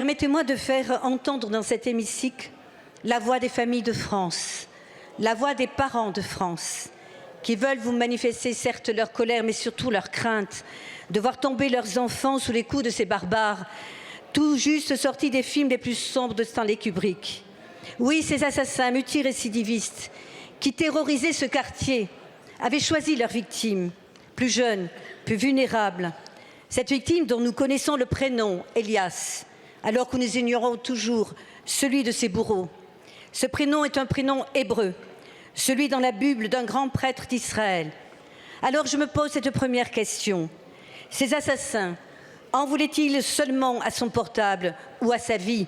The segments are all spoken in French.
Permettez-moi de faire entendre dans cet hémicycle la voix des familles de France, la voix des parents de France, qui veulent vous manifester certes leur colère, mais surtout leur crainte de voir tomber leurs enfants sous les coups de ces barbares, tout juste sortis des films les plus sombres de Stanley Kubrick. Oui, ces assassins multirécidivistes qui terrorisaient ce quartier avaient choisi leur victime, plus jeune, plus vulnérable. Cette victime dont nous connaissons le prénom, Elias, alors que nous ignorons toujours celui de ses bourreaux. Ce prénom est un prénom hébreu, celui dans la Bible d'un grand prêtre d'Israël. Alors je me pose cette première question. Ces assassins en voulaient-ils seulement à son portable ou à sa vie?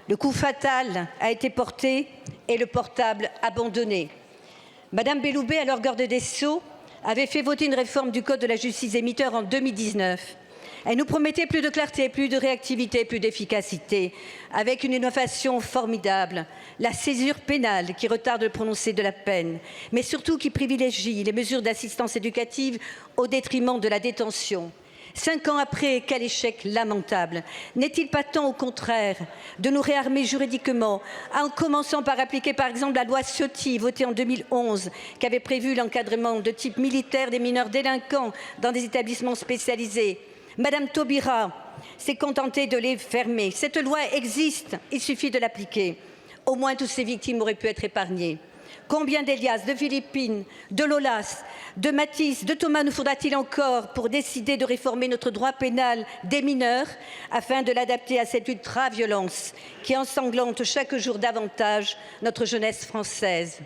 Le coup fatal a été porté et le portable abandonné. Madame Belloubet, alors garde des Sceaux, avait fait voter une réforme du Code de la justice émetteur en 2019. Elle nous promettait plus de clarté, plus de réactivité, plus d'efficacité, avec une innovation formidable, la césure pénale qui retarde le prononcé de la peine, mais surtout qui privilégie les mesures d'assistance éducative au détriment de la détention. 5 ans après, quel échec lamentable. N'est-il pas temps, au contraire, de nous réarmer juridiquement, en commençant par appliquer par exemple la loi Ciotti, votée en 2011, qui avait prévu l'encadrement de type militaire des mineurs délinquants dans des établissements spécialisés. Madame Taubira s'est contentée de les fermer. Cette loi existe, il suffit de l'appliquer. Au moins toutes ces victimes auraient pu être épargnées. Combien d'Elias, de Philippine, de Lolas, de Mathis, de Thomas nous faudra-t-il encore pour décider de réformer notre droit pénal des mineurs afin de l'adapter à cette ultra-violence qui ensanglante chaque jour davantage notre jeunesse française?